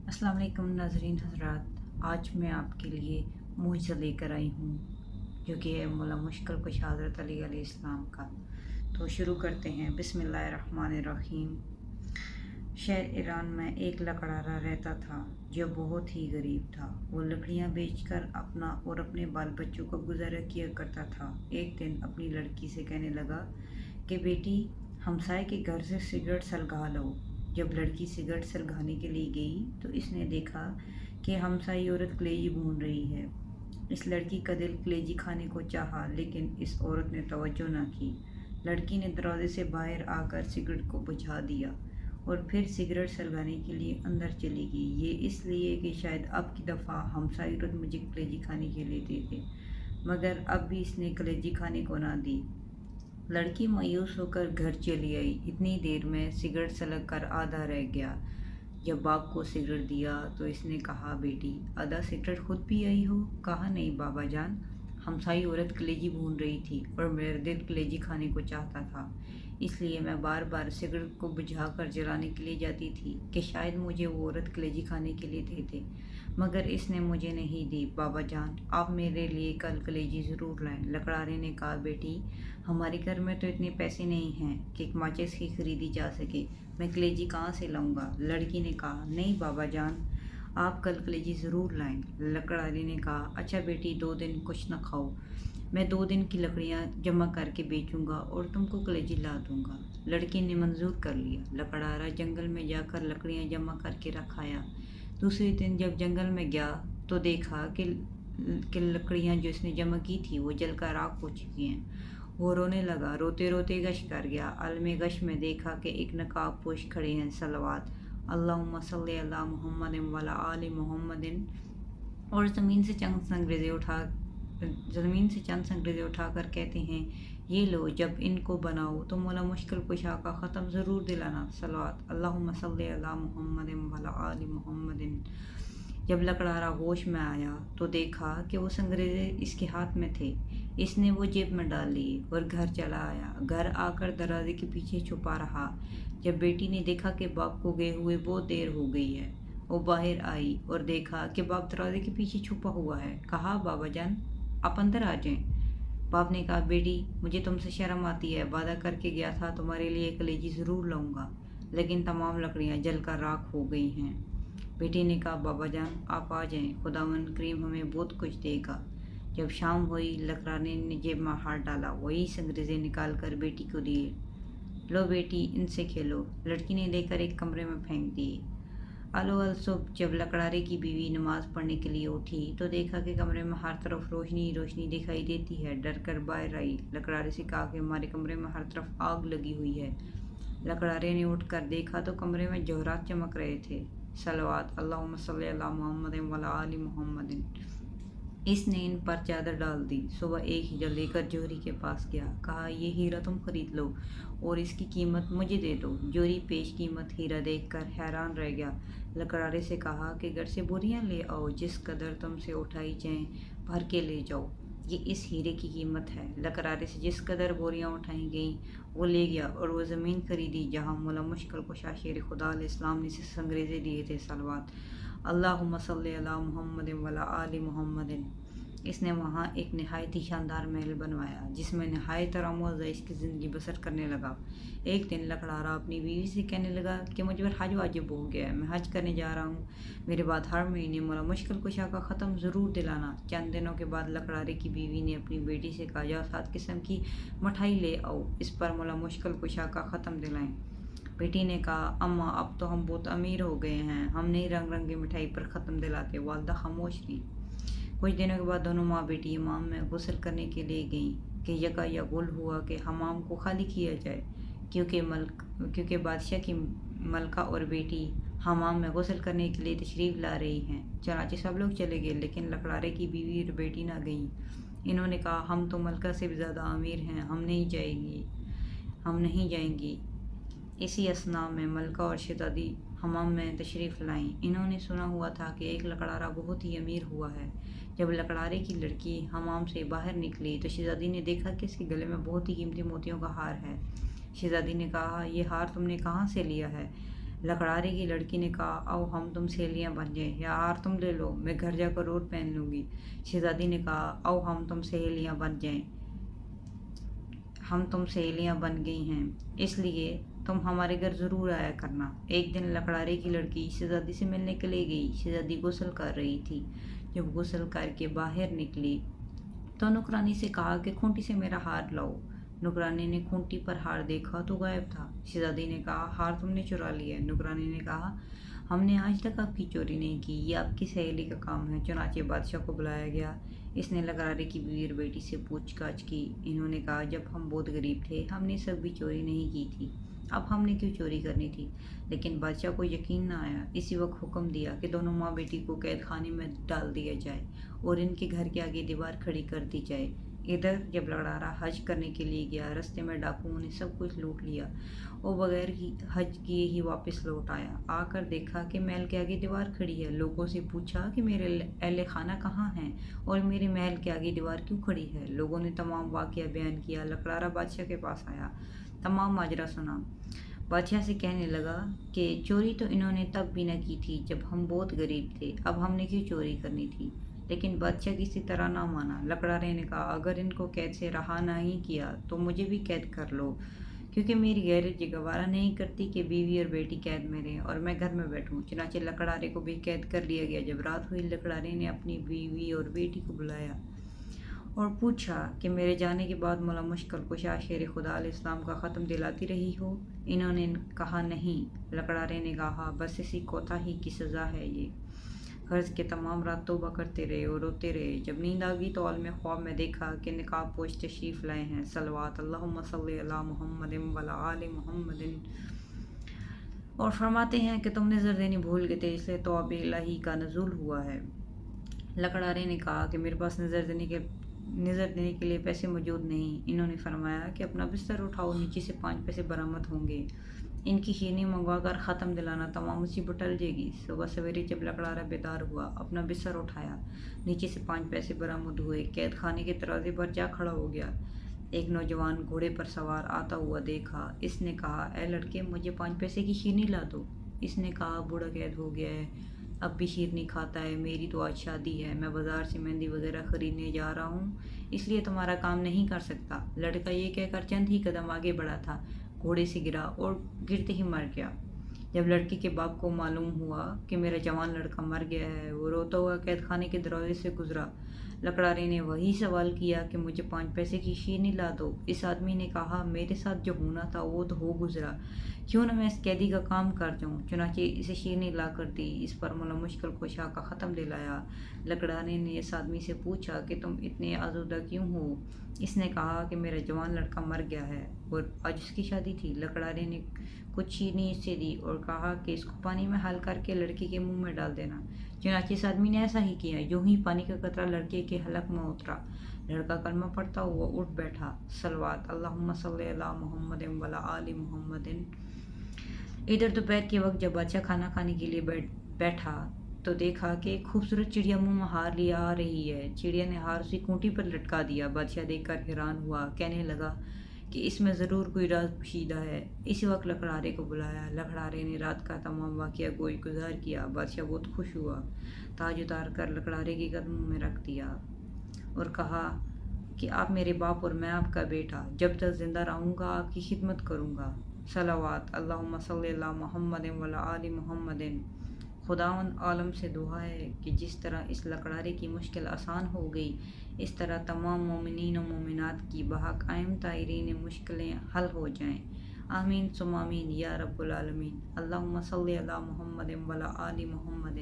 अस्सलाम वालेकुम नाज़रीन हज़रात। आज मैं आपके लिए मुइज़ा लेकर आई हूँ जो कि है मौला मुश्किल कुश हज़रत अली अलैहिस्सलाम का। तो शुरू करते हैं। बिस्मिल्लाहिर्रहमानिर्रहीम। शहर ईरान में एक लकड़हारा रहता था जो बहुत ही गरीब था। वो लकड़ियाँ बेचकर अपना और अपने बाल बच्चों का गुजारा किया करता था। एक दिन अपनी लड़की से कहने लगा कि बेटी, हमसाए के घर से सिगरेट सलगा लो। जब लड़की सिगरेट सलगाने के लिए गई तो इसने देखा कि हमसाई औरत कलेजी भून रही है। इस लड़की का दिल कलेजी खाने को चाहा, लेकिन इस औरत ने तवज्जो न की। लड़की ने दरवाजे से बाहर आकर सिगरेट को बुझा दिया और फिर सिगरेट सलगाने के लिए अंदर चली गई। ये इसलिए कि शायद अब की दफ़ा हमसाई औरत मुझे कलेजी खाने के लिए दे दे, मगर अब भी इसने कलेजी खाने को ना दी। लड़की मायूस होकर घर चली आई। इतनी देर में सिगरेट सलग कर आधा रह गया। जब बाप को सिगरेट दिया तो इसने कहा, बेटी, आधा सिगरेट खुद पी आई हो? कहा, नहीं बाबा जान, हमसाई औरत कलेजी भून रही थी और मेरा दिल कलेजी खाने को चाहता था, इसलिए मैं बार बार सिगरेट को बुझा कर जलाने के लिए जाती थी कि शायद मुझे वो औरत कलेजी खाने के लिए दे दे, मगर इसने मुझे नहीं दी। बाबा जान, आप मेरे लिए कल कलेजी ज़रूर लाएं। लकड़हारे ने कहा, बेटी, हमारे घर में तो इतने पैसे नहीं हैं कि एक माचिस की खरीदी जा सके, मैं कलेजी कहाँ से लाऊंगा? लड़की ने कहा, नहीं बाबा जान, आप कल कलेजी ज़रूर लाएं। लकड़हारे ने कहा, अच्छा बेटी, 2 दिन कुछ न खाओ, मैं 2 दिन की लकड़ियाँ जमा करके बेचूंगा और तुमको कलेजी ला दूंगा। लड़की ने मंजूर कर लिया। लकड़हारा जंगल में जाकर लकड़ियाँ जमा करके रख आया। दूसरे दिन जब जंगल में गया तो देखा कि लकड़ियाँ जो इसने जमा की थी वो जलकर राख हो चुकी हैं। वो रोने लगा। रोते रोते गश कर गया। आलमे गश में देखा कि एक नकाब पोश खड़े हैं। सलवात अल्लाहुम्मा सल्ली अला मुहम्मदिन वला आलि मुहम्मदिन। और ज़मीन से चंद संगरेज़े उठाकर कहते हैं, ये लो, जब इनको बनाओ तो मौला मुश्किल कुशा का ख़त्म ज़रूर दिलाना। सलवात अल्लाहुम्मा सल्ली अला मुहम्मदिन वला आलि मुहम्मदिन। जब लकड़हारा होश में आया तो देखा कि वो संगरेज़े इसके हाथ में थे। इसने वो जेब में डाल लिए और घर चला आया। घर आकर दरवाजे के पीछे छुपा रहा। जब बेटी ने देखा कि बाप को गए हुए बहुत देर हो गई है, वो बाहर आई और देखा कि बाप दरवाजे के पीछे छुपा हुआ है। कहा, बाबा जान, आप अंदर आ जाएं। बाप ने कहा, बेटी, मुझे तुमसे शर्म आती है, वादा करके गया था तुम्हारे लिए कलेजी ज़रूर लाऊंगा, लेकिन तमाम लकड़ियाँ जलकर राख हो गई हैं। बेटी ने कहा, बाबा जान, आप आ जाएं, खुदावंद करीम हमें बहुत कुछ देगा। जब शाम हुई, लकड़हारे ने जेब में हाथ डाला, वही संगरेज़े निकाल कर बेटी को दिए। लो बेटी, इनसे खेलो। लड़की ने लेकर एक कमरे में फेंक दिए। आलो अल सुबह जब लकड़हारे की बीवी नमाज पढ़ने के लिए उठी तो देखा कि कमरे में हर तरफ रोशनी ही रोशनी दिखाई देती है। डर कर बाहर आई। लकड़हारे से कहा कि हमारे कमरे में हर तरफ आग लगी हुई है। लकड़हारे ने उठकर देखा तो कमरे में जौहरात चमक रहे थे। सलवात अल्लाहुम्मा सल्ली अला मुहम्मदिन वला आलि मुहम्मदिन। इसने इन पर चादर डाल दी। सुबह एक हीरा लेकर जोहरी के पास गया। कहा, ये हीरा तुम खरीद लो और इसकी कीमत मुझे दे दो। जोहरी पेश कीमत हीरा देखकर हैरान रह गया। लकड़हारे से कहा कि घर से बोरियां ले आओ, जिस कदर तुमसे उठाई जाएं भर के ले जाओ, ये इस हीरे की कीमत है। लकड़हारे से जिस कदर बोरियां उठाई गईं वो ले गया और वो ज़मीन खरीदी जहाँ मौला मुश्किल कुशा शेर खुदा अलैहिस्सलाम ने संगरेज़े दिए थे। सलवात अल्लाहुम्मा सल्ली अला मुहम्मदिन वला आलि मुहम्मदिन। इसने वहाँ एक नहायत ही शानदार महल बनवाया जिसमें नहायत आराम इसकी ज़िंदगी बसर करने लगा। एक दिन लकड़हारा अपनी बीवी से कहने लगा कि मुझ पर हज वाजिब हो गया है, मैं हज करने जा रहा हूँ, मेरे बाद हर महीने मौला मुश्किल कुशा का ख़त्म ज़रूर दिलाना। चंद दिनों के बाद लकड़हारे की बीवी ने अपनी बेटी से कहा, जाओ 7 किस्म की मिठाई ले आओ, इस पर मौला मुश्किल कुशा का ख़त्म दिलाएं। बेटी ने कहा, अम्मा, अब तो हम बहुत अमीर हो गए हैं, हम नहीं रंग रंग की मिठाई पर ख़त्म दिलाते। वालदा खामोश थी। कुछ दिनों के बाद दोनों माँ बेटी हमाम में गुस्ल करने के लिए गईं कि यका या गुल हुआ कि हमाम को खाली किया जाए, क्योंकि बादशाह की मलका और बेटी हमाम में गुस्ल करने के लिए तशरीफ़ ला रही हैं। चनाचे सब लोग चले गए, लेकिन लकड़हारे की बीवी और बेटी ना गईं। इन्होंने कहा, हम तो मलका से भी ज़्यादा अमीर हैं, हम नहीं जाएंगी। इसी असना में मलका और शहज़ादी हमाम में तशरीफ़ लाईं। इन्होंने सुना हुआ था कि एक लकड़हारा बहुत ही अमीर हुआ है। जब लकड़हारे की लड़की हमाम से बाहर निकली तो शहज़ादी ने देखा कि इसके गले में बहुत ही कीमती मोतियों का हार है। शहज़ादी ने कहा, यह हार तुमने कहाँ से लिया है? لکڑارے کی لڑکی نے کہا آؤ ہم تم سہیلیاں بن جائیں، یا ہار تم لے لو، میں گھر جا کر اور پہن لوں گی۔ شہزادی نے کہا آؤ ہم تم سہیلیاں بن جائیں، ہم تم سہیلیاں بن گئی ہیں، اس لیے تم ہمارے گھر ضرور آیا کرنا۔ ایک دن لکڑارے کی لڑکی شہزادی سے ملنے کے لیے گئی۔ شہزادی غسل کر رہی تھی۔ جب غسل کر کے باہر نکلی تو نوکرانی سے کہا کہ کھونٹی سے میرا ہار لاؤ۔ نوکرانی نے کھونٹی پر ہار دیکھا تو غائب تھا۔ شہزادی نے کہا ہار تم نے چرا لیا ہے۔ نوکرانی نے کہا ہم نے آج تک آپ کی چوری نہیں کی، یہ آپ کی سہیلی کا کام ہے۔ چنانچہ بادشاہ کو بلایا گیا۔ اس نے لکڑارے کی بیوی اور بیٹی سے پوچھ گچھ کی۔ انہوں نے کہا جب ہم بہت غریب تھے ہم نے سب بھی چوری نہیں کی تھی، اب ہم نے کیوں چوری کرنی تھی؟ لیکن بادشاہ کو یقین نہ آیا۔ اسی وقت حکم دیا کہ دونوں ماں بیٹی کو قید خانے میں ڈال دیا جائے اور ان کے گھر کے آگے دیوار کھڑی کر دی جائے۔ ادھر جب لکڑارا حج کرنے کے لیے گیا، رستے میں ڈاکوؤں نے سب کچھ لوٹ لیا اور بغیر حج کیے ہی واپس لوٹ آیا۔ آ کر دیکھا کہ محل کے آگے دیوار کھڑی ہے۔ لوگوں سے پوچھا کہ میرے اہل خانہ کہاں ہیں اور میرے محل کے آگے دیوار کیوں کھڑی ہے؟ لوگوں نے تمام واقعہ بیان کیا۔ لکڑارا بادشاہ کے پاس آیا، تمام ماجرا سنا۔ بادشاہ سے کہنے لگا کہ چوری تو انہوں نے تب بھی نہ کی تھی جب ہم بہت غریب تھے، اب ہم نے کیوں چوری کرنی تھی؟ لیکن بادشاہ کسی طرح نہ مانا۔ لکڑارے نے کہا اگر ان کو قید سے رہا نہیں کیا تو مجھے بھی قید کر لو، کیونکہ میری غیرت یہ گوارا نہیں کرتی کہ بیوی اور بیٹی قید میں رہیں اور میں گھر میں بیٹھوں۔ چنانچہ لکڑارے کو بھی قید کر لیا گیا۔ جب رات ہوئی لکڑارے نے اپنی بیوی اور بیٹی کو بلایا اور پوچھا کہ میرے جانے کے بعد مولا مشکل کشا شیر خدا علیہ السلام کا ختم دلاتی رہی ہو؟ انہوں نے کہا نہیں۔ لکڑارے نے کہا بس اسی کوتاہی کی سزا ہے یہ۔ قرض کے تمام رات توبہ کرتے رہے اور روتے رہے۔ جب نیند آ گئی تو عالم خواب میں دیکھا کہ نقاب پوش تشریف لائے ہیں۔ صلوات اللہم صلی علی محمد وعلی آل محمد، اور فرماتے ہیں کہ تم نظر دینی بھول گئے تھے، اس لیے تواب الہی کا نزول ہوا ہے۔ لکڑارے نے کہا کہ میرے پاس نظر دینے کے لیے پیسے موجود نہیں۔ انہوں نے فرمایا کہ اپنا بستر اٹھاؤ، نیچے سے 5 پیسے برآمد ہوں گے، ان کی شیرنی منگوا کر ختم دلانا، تمام مصیبت ٹل جائے گی۔ صبح سویرے جب لکڑارا بیدار ہوا، اپنا بستر اٹھایا، نیچے سے 5 پیسے برآمد ہوئے، قید خانے کے دروازے پر جا کھڑا ہو گیا۔ ایک نوجوان گھوڑے پر سوار آتا ہوا دیکھا۔ اس نے کہا اے لڑکے مجھے 5 پیسے کی شیرنی لا دو۔ اس نے کہا بوڑھا قید ہو گیا ہے، اب بھی شیرنی کھاتا ہے، میری تو آج شادی ہے، میں بازار سے مہندی وغیرہ خریدنے جا رہا ہوں، اس لیے تمہارا کام نہیں کر سکتا۔ لڑکا یہ کہہ کر چند ہی قدم آگے بڑھا تھا، گھوڑے سے گرا اور گرتے ہی مر گیا۔ جب لڑکی کے باپ کو معلوم ہوا کہ میرا جوان لڑکا مر گیا ہے، وہ روتا ہوا قید خانے کے دروازے سے گزرا۔ لکڑارے نے وہی سوال کیا کہ مجھے 5 پیسے کی شیرنی لا دو۔ اس آدمی نے کہا میرے ساتھ جو ہونا تھا وہ تو ہو گزرا، کیوں نہ میں اس قیدی کا کام کر جاؤں؟ چنانچہ اسے شیرنی لا کر دی۔ اس پر مولا مشکل کشا کا ختم دلایا۔ لکڑارے نے اس آدمی سے پوچھا کہ تم اتنے آزردہ کیوں ہو؟ اس نے کہا کہ میرا جوان لڑکا مر گیا ہے اور آج اس کی شادی تھی۔ لکڑارے نے کچھ شیرنی اس سے دی اور کہا کہ اس کو پانی میں حل کر کے لڑکی کے منہ میں ڈال دینا۔ چنانچہ اس آدمی نے ایسا ہی کیا۔ یوں ہی پانی کا قطرہ لڑکے کے حلق میں اترا، لڑکا کلمہ پڑھتا ہوا اٹھ بیٹھا۔ صلوات اللہم صلی علی محمد وعلی آل محمد۔ ادھر دوپہر کے وقت جب بادشاہ کھانا کھانے کے لیے بیٹھا تو دیکھا کہ ایک خوبصورت چڑیا منہ میں ہار لیا آ رہی ہے۔ چڑیا نے ہار اسی کونٹی پر لٹکا دیا۔ بادشاہ دیکھ کر حیران ہوا، کہنے لگا کہ اس میں ضرور کوئی راز پوشیدہ ہے۔ اسی وقت لکڑارے کو بلایا۔ لکڑارے نے رات کا تمام واقعہ گوئی گزار کیا۔ بادشاہ بہت خوش ہوا، تاج اتار کر لکڑارے کے قدموں میں رکھ دیا اور کہا کہ آپ میرے باپ اور میں آپ کا بیٹا، جب تک زندہ رہوں گا آپ کی خدمت کروں گا۔ صلوات اللہم صلی علی محمد وعلی آل محمد۔ خداوند عالم سے دعا ہے کہ جس طرح اس لکڑارے کی مشکل آسان ہو گئی، اس طرح تمام مومنین و مومنات کی بحق قائم تائرین مشکلیں حل ہو جائیں۔ آمین ثم آمین یا رب العالمین۔ اللہم صلی علی محمد وعلی آل محمد۔